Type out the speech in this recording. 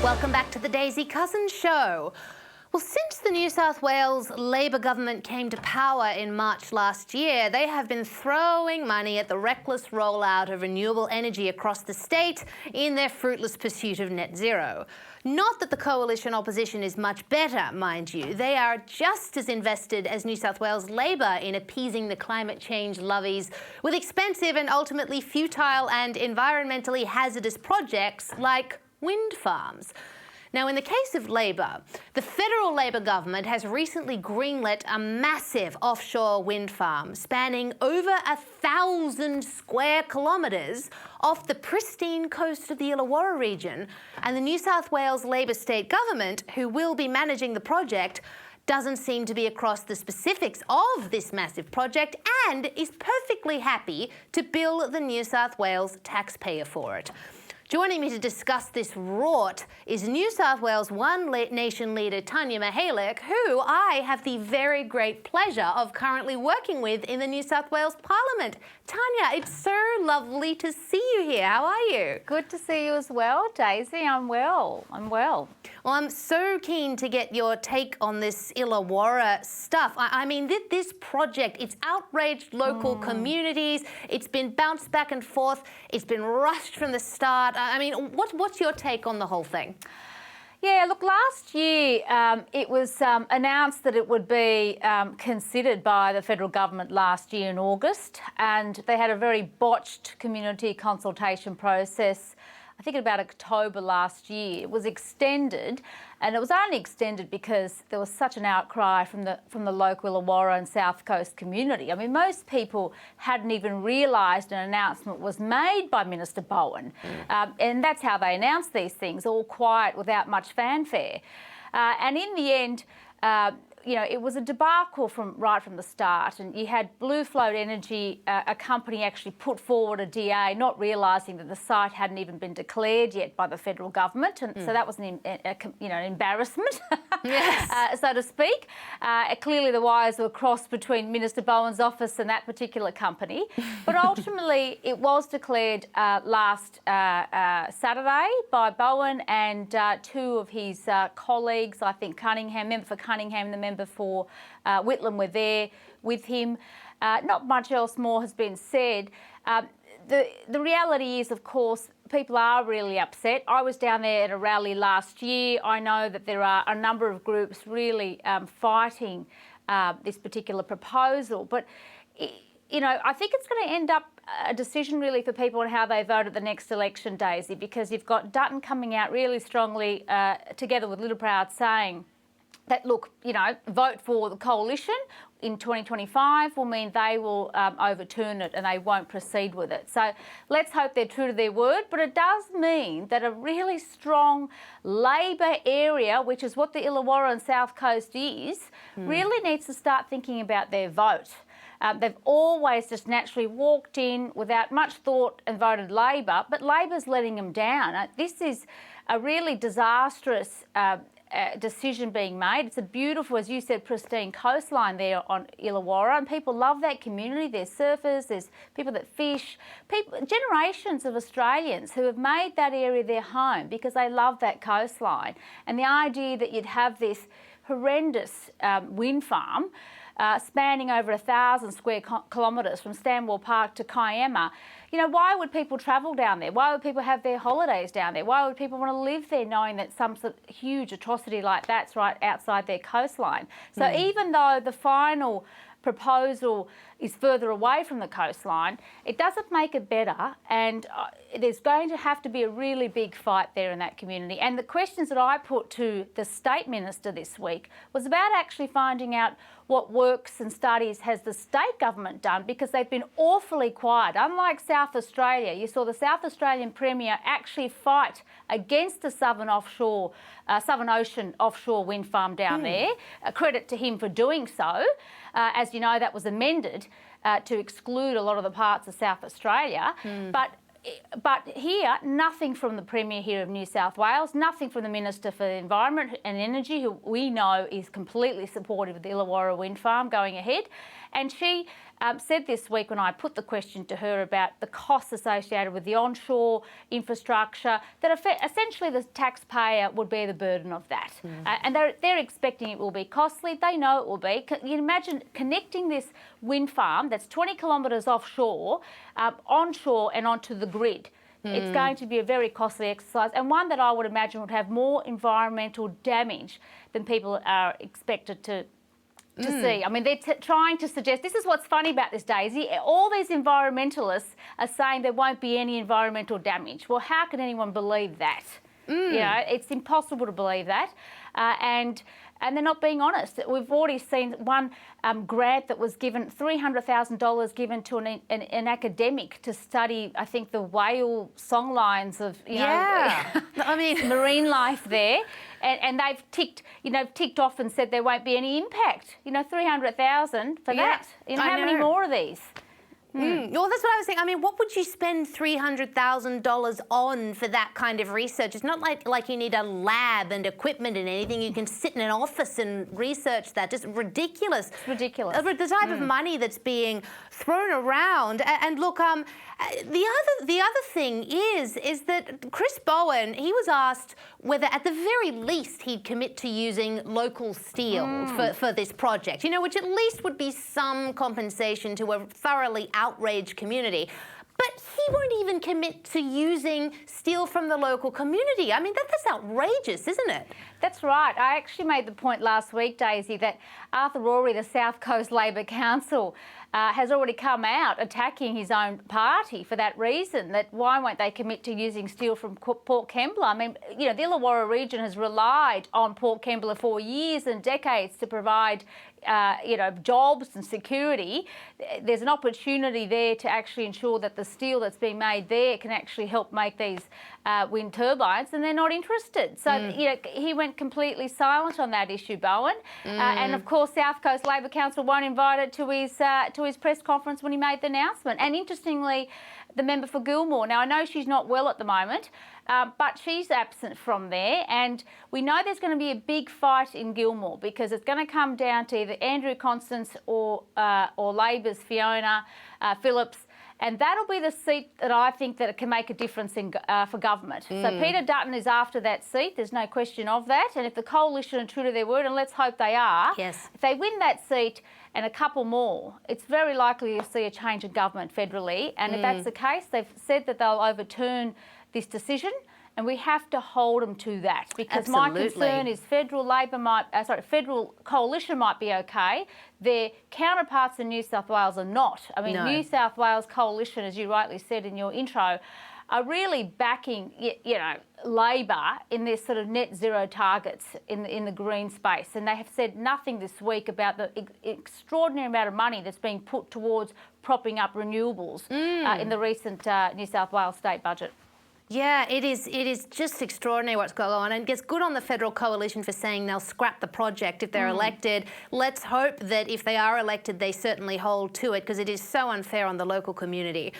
Welcome back to the Daisy Cousens Show. Well, since the New South Wales Labor government came to power in March last year, they have been throwing money at the reckless rollout of renewable energy across the state in their fruitless pursuit of net zero. Not that the coalition opposition is much better, mind you. They are just as invested as New South Wales Labor in appeasing the climate change lovies with expensive and ultimately futile and environmentally hazardous projects like wind farms. Now, in the case of Labor, the federal Labor government has recently greenlit a massive offshore wind farm spanning over 1,000 square kilometres off the pristine coast of the Illawarra region. And the New South Wales Labor state government, who will be managing the project, doesn't seem to be across the specifics of this massive project and is perfectly happy to bill the New South Wales taxpayer for it. Joining me to discuss this rort is New South Wales One Nation leader Tania Mihailuk, who I have the very great pleasure of currently working with in the New South Wales Parliament. Tanya, it's so lovely to see you here. How are you? Good to see you as well, Daisy. I'm well. Well, I'm so keen to get your take on this Illawarra stuff. I mean, this project, it's outraged local communities. It's been bounced back and forth. It's been rushed from the start. I mean, what's your take on the whole thing? Yeah, look, last year it was announced that it would be considered by the federal government last year in August, and they had a very botched community consultation process. I think about October last year. It was extended, and it was only extended because there was such an outcry from the local Illawarra and South Coast community. I mean, most people hadn't even realised an announcement was made by Minister Bowen, and that's how they announced these things, all quiet, without much fanfare. And in the end, you know, it was a debacle right from the start, and you had Blue Float Energy, a company, actually put forward a DA, not realising that the site hadn't even been declared yet by the federal government, and so that was an embarrassment, yes. So to speak. Clearly, the wires were crossed between Minister Bowen's office and that particular company, but ultimately it was declared last Saturday by Bowen and two of his colleagues. I think Cunningham, member for Cunningham, and the member for Whitlam were there with him. Not much else more has been said. The reality is, of course, people are really upset. I was down there at a rally last year. I know that there are a number of groups really fighting this particular proposal, but you know, I think it's going to end up a decision really for people on how they vote at the next election, Daisy, because you've got Dutton coming out really strongly together with Littleproud saying that, look, you know, vote for the coalition in 2025 will mean they will overturn it and they won't proceed with it. So let's hope they're true to their word, but it does mean that a really strong Labor area, which is what the Illawarra and South Coast is, really needs to start thinking about their vote. They've always just naturally walked in without much thought and voted Labor, but Labor's letting them down. This is a really disastrous decision being made. It's a beautiful, as you said, pristine coastline there on Illawarra, and people love that community. There's surfers, there's people that fish, generations of Australians who have made that area their home because they love that coastline. And the idea that you'd have this horrendous wind farm spanning over 1,000 square kilometres from Stanwell Park to Kiama. You know, why would people travel down there? Why would people have their holidays down there? Why would people want to live there knowing that some sort of huge atrocity like that's right outside their coastline? So even though the final proposal is further away from the coastline, it doesn't make it better, and there's going to have to be a really big fight there in that community. And the questions that I put to the State Minister this week was about actually finding out what works and studies has the state government done, because they've been awfully quiet. Unlike South Australia, you saw the South Australian Premier actually fight against the Southern Ocean offshore wind farm down there. Credit to him for doing so. As you know, that was amended to exclude a lot of the parts of South Australia. But But here, nothing from the Premier here of New South Wales, nothing from the Minister for the Environment and Energy, who we know is completely supportive of the Illawarra wind farm going ahead. And she said this week when I put the question to her about the costs associated with the onshore infrastructure, that essentially the taxpayer would bear the burden of that. And they're expecting it will be costly. They know it will be. You can imagine connecting this wind farm that's 20 kilometres offshore, onshore and onto the grid. It's going to be a very costly exercise, and one that I would imagine would have more environmental damage than people are expected to see. I mean, they're trying to suggest, this is what's funny about this, Daisy, all these environmentalists are saying there won't be any environmental damage. Well, how can anyone believe that? You know, it's impossible to believe that. And they're not being honest. We've already seen one grant that was given, $300,000 given to an academic to study, I think, the whale songlines of, you know, I mean, marine life there. And they've ticked off and said there won't be any impact. You know, $300,000 for that. You know, how many more of these? Well, that's what I was saying. I mean, what would you spend $300,000 on for that kind of research? It's not like you need a lab and equipment and anything. You can sit in an office and research that. Just ridiculous. It's ridiculous. The type of money that's being thrown around. And look, the other thing is that Chris Bowen, he was asked whether at the very least he'd commit to using local steel for this project, you know, which at least would be some compensation to a thoroughly outraged community. But he won't even commit to using steel from the local community. I mean, that's outrageous, isn't it? That's right. I actually made the point last week, Daisy, that Arthur Rory, the South Coast Labor Council, has already come out attacking his own party for that reason, that why won't they commit to using steel from Port Kembla? I mean, you know, the Illawarra region has relied on Port Kembla for years and decades to provide you know, jobs and security. There's an opportunity there to actually ensure that the steel that's being made there can actually help make these wind turbines, and they're not interested. So, you know, he went completely silent on that issue, Bowen. And of course, South Coast Labor Council won't invite it to his press conference when he made the announcement. And interestingly, the member for Gilmore, now I know she's not well at the moment, but she's absent from there, and we know there's going to be a big fight in Gilmore because it's going to come down to either Andrew Cousens or Labor's Fiona Phillips, and that'll be the seat that I think that it can make a difference in for government. So Peter Dutton is after that seat, there's no question of that, and if the coalition are true to their word, and let's hope they are, if they win that seat and a couple more, it's very likely you'll see a change in government federally, and if that's the case, they've said that they'll overturn this decision, and we have to hold them to that, because my concern is federal coalition might be okay. Their counterparts in New South Wales are not. I mean, New South Wales coalition, as you rightly said in your intro, are really backing, you know, Labor in their sort of net zero targets in the green space, and they have said nothing this week about the extraordinary amount of money that's being put towards propping up renewables in the recent New South Wales state budget. Yeah, it is just extraordinary what's going on, and it's good on the federal coalition for saying they'll scrap the project if they're elected. Let's hope that if they are elected, they certainly hold to it, because it is so unfair on the local community.